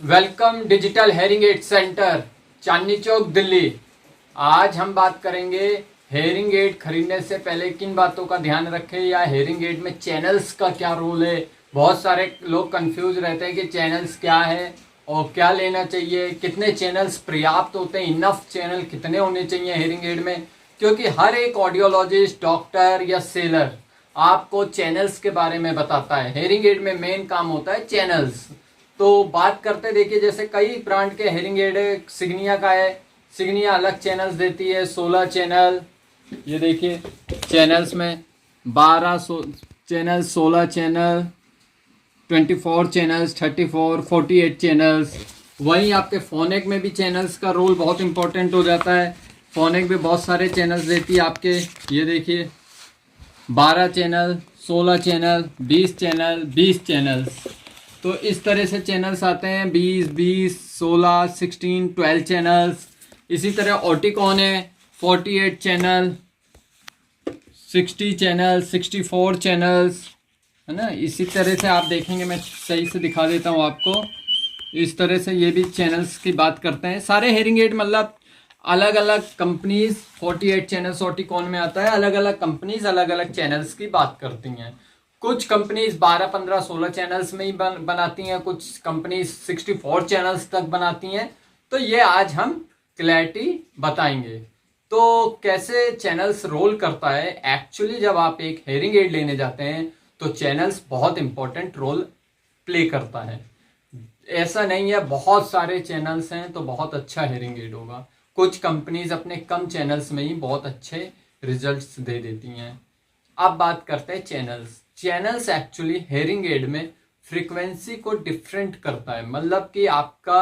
Welcome digital hearing aid centre, Chandni Chowk, Delhi. आज हम बात करेंगे हेयरिंग एड खरीदने से पहले किन बातों का ध्यान रखें या हेयरिंग एड में चैनल्स का क्या रोल है। बहुत सारे लोग कंफ्यूज रहते हैं कि चैनल्स क्या है और क्या लेना चाहिए, कितने चैनल्स पर्याप्त होते हैं, इनफ चैनल कितने होने चाहिए हेयरिंग एड में। क्योंकि हर एक ऑडियोलॉजिस्ट, डॉक्टर या सेलर आपको चैनल्स के बारे में बताता है। हेयरिंग एड में मेन काम होता है चैनल्स। तो बात करते देखिए, जैसे कई ब्रांड के हेयरिंग एड है। सिग्निया का है, सिग्निया अलग चैनल्स देती है, 16 चैनल। ये देखिए चैनल्स में 12 चैनल, 16 चैनल, 24 चैनल्स, 34, 48 चैनल्स। वहीं आपके फोनेक में भी चैनल्स का रोल बहुत इंपॉर्टेंट हो जाता है। फोनेक भी बहुत सारे चैनल्स देती है आपके। ये देखिए 12 चैनल, 16 चैनल, 20 चैनल, 20 चैनल्स। तो इस तरह से चैनल्स आते हैं 20, 16, 16, 12 चैनल्स। इसी तरह ऑटिकॉन है 48 चैनल, 60 चैनल, 64 चैनल्स, है ना। इसी तरह से आप देखेंगे, मैं सही से दिखा देता हूँ आपको। इस तरह से ये भी चैनल्स की बात करते हैं। सारे हेयरिंग एड मतलब अलग अलग कंपनीज, 48 चैनल्स ऑटिकॉन में आता है। अलग अलग कंपनीज अलग अलग चैनल्स की बात करती हैं। कुछ कंपनीज 12, 15, 16 चैनल्स में ही बनाती हैं, कुछ कंपनीज 64 चैनल्स तक बनाती हैं। तो ये आज हम क्लैरिटी बताएंगे। तो कैसे चैनल्स रोल करता है एक्चुअली। जब आप एक हेयरिंग एड लेने जाते हैं तो चैनल्स बहुत इंपॉर्टेंट रोल प्ले करता है। ऐसा नहीं है बहुत सारे चैनल्स हैं तो बहुत अच्छा हेयरिंग एड होगा। कुछ कंपनीज अपने कम चैनल्स में ही बहुत अच्छे रिजल्ट्स दे देती हैं। अब बात करते हैं channels. Channels actually hearing aid में फ्रीक्वेंसी को डिफरेंट करता है। मतलब कि आपका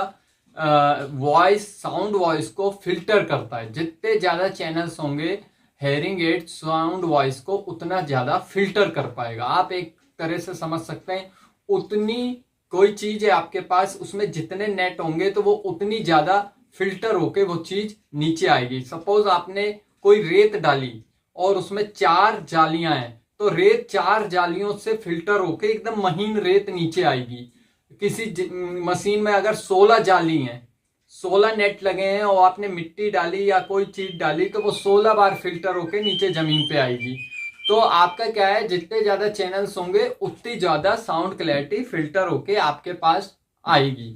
वॉइस, साउंड वॉइस को फिल्टर करता है। जितने ज़्यादा चैनल्स होंगे हेयरिंग एड साउंड वॉइस को उतना ज़्यादा फिल्टर कर पाएगा। आप एक तरह से समझ सकते हैं, उतनी कोई चीज़ है आपके पास, उसमें जितने नेट होंगे तो वो उतनी ज़्यादा फिल्टर होके वो चीज़ नीचे आएगी। सपोज आपने कोई रेत डाली और उसमें 4 जालियां हैं, तो रेत 4 जालियों से फिल्टर होके एकदम महीन रेत नीचे आएगी। किसी मशीन में अगर 16 जाली हैं, 16 नेट लगे हैं और आपने मिट्टी डाली या कोई चीज डाली तो वो 16 बार फिल्टर होके नीचे जमीन पे आएगी। तो आपका क्या है, जितने ज्यादा चैनल्स होंगे उतनी ज्यादा साउंड क्लैरिटी फिल्टर होके आपके पास आएगी।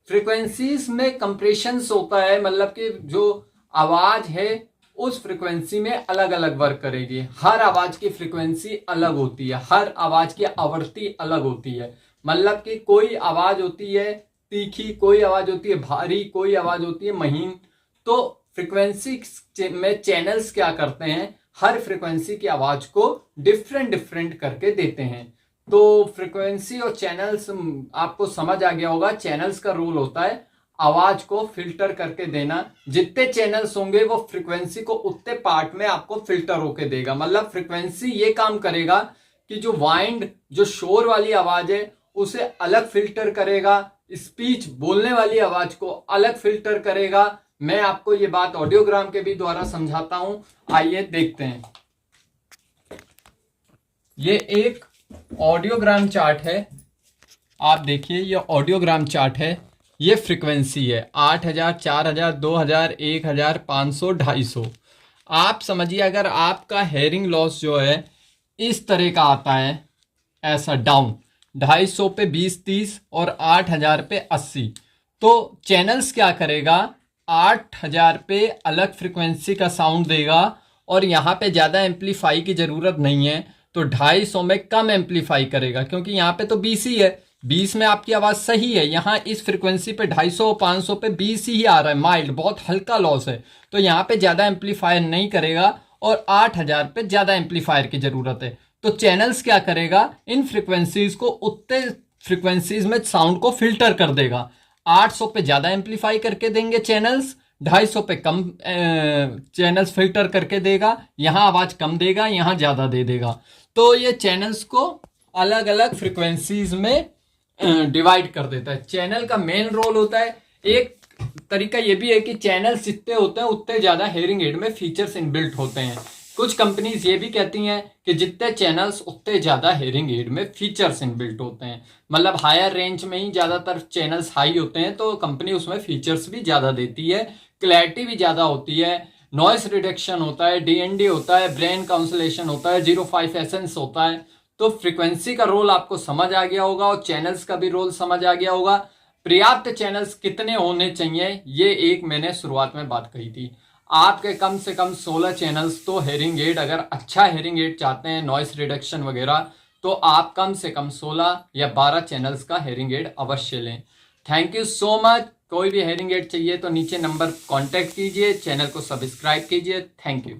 फ्रीक्वेंसीज में कंप्रेशंस होता है, मतलब कि जो आवाज है उस फ्रीक्वेंसी में अलग अलग वर्क करेगी। हर आवाज की फ्रीक्वेंसी अलग होती है, हर आवाज की आवृत्ति अलग होती है। मतलब कि कोई आवाज होती है तीखी, कोई आवाज होती है भारी, कोई आवाज होती है महीन। तो फ्रीक्वेंसी में चैनल्स क्या करते हैं, हर फ्रीक्वेंसी की आवाज को डिफरेंट डिफरेंट करके देते हैं। तो फ्रीक्वेंसी और चैनल्स आपको समझ आ गया होगा। चैनल्स का रोल होता है आवाज को फिल्टर करके देना। जितने चैनल्स होंगे वो फ्रीक्वेंसी को उतने पार्ट में आपको फिल्टर होके देगा। मतलब फ्रीक्वेंसी ये काम करेगा कि जो वाइंड, जो शोर वाली आवाज है उसे अलग फिल्टर करेगा, स्पीच, बोलने वाली आवाज को अलग फिल्टर करेगा। मैं आपको ये बात ऑडियोग्राम के भी द्वारा समझाता हूं। आइए देखते हैं। ये एक ऑडियोग्राम चार्ट है, आप देखिए ये ऑडियोग्राम चार्ट है। ये फ्रीक्वेंसी है 8000, 4000, 2000, 1000, 500, 250। आप समझिए अगर आपका हेयरिंग लॉस जो है इस तरह का आता है, ऐसा डाउन 250 पे 20-30 और 8000 पे 80, तो चैनल्स क्या करेगा, 8000 पे अलग फ्रीक्वेंसी का साउंड देगा और यहाँ पे ज़्यादा एम्पलीफाई की ज़रूरत नहीं है, तो 250 में कम एम्पलीफाई करेगा। क्योंकि यहाँ पे तो 20 ही है, 20 में आपकी आवाज़ सही है। यहाँ इस फ्रीक्वेंसी पे 250, 500 पे 20 ही आ रहा है, माइल्ड, बहुत हल्का लॉस है। तो यहाँ पे ज़्यादा एम्पलीफायर नहीं करेगा और 8000 पे ज़्यादा एम्पलीफायर की ज़रूरत है। तो चैनल्स क्या करेगा, इन फ्रीक्वेंसीज को उतने फ्रीक्वेंसीज में साउंड को फिल्टर कर देगा। 800 पे ज़्यादा एम्पलीफाई करके देंगे चैनल्स, 250 पे कम चैनल्स फिल्टर करके देगा। यहाँ आवाज़ कम देगा, यहाँ ज़्यादा दे देगा। तो ये चैनल्स को अलग अलग फ्रीक्वेंसीज में डिवाइड कर देता है। चैनल का मेन रोल होता है। एक तरीका ये भी है कि चैनल्स जितने होते हैं उतने ज़्यादा हेयरिंग एड में फीचर्स इनबिल्ट होते हैं। कुछ कंपनीज ये भी कहती हैं कि जितने चैनल्स उतने ज़्यादा हेयरिंग एड में फीचर्स इनबिल्ट होते हैं, मतलब हायर रेंज में ही ज़्यादातर चैनल्स हाई होते हैं तो कंपनी उसमें फीचर्स भी ज़्यादा देती है, क्लैरिटी भी ज़्यादा होती है, नॉइस रिडक्शन होता है, डीएनडी होता है, ब्रेन काउंसलेशन होता है, 05 एसेंस होता है। तो फ्रीक्वेंसी का रोल आपको समझ आ गया होगा और चैनल्स का भी रोल समझ आ गया होगा। पर्याप्त चैनल्स कितने होने चाहिए ये एक मैंने शुरुआत में बात कही थी। आपके कम से कम 16 चैनल्स तो हेयरिंग एड, अगर अच्छा हेयरिंग एड चाहते हैं नॉइस रिडक्शन वगैरह, तो आप कम से कम 16 या 12 चैनल्स का हेयरिंग एड अवश्य लें। Thank you so much. कोई भी हेयरिंग एड चाहिए तो नीचे नंबर कांटेक्ट कीजिए, चैनल को सब्सक्राइब कीजिए। Thank you.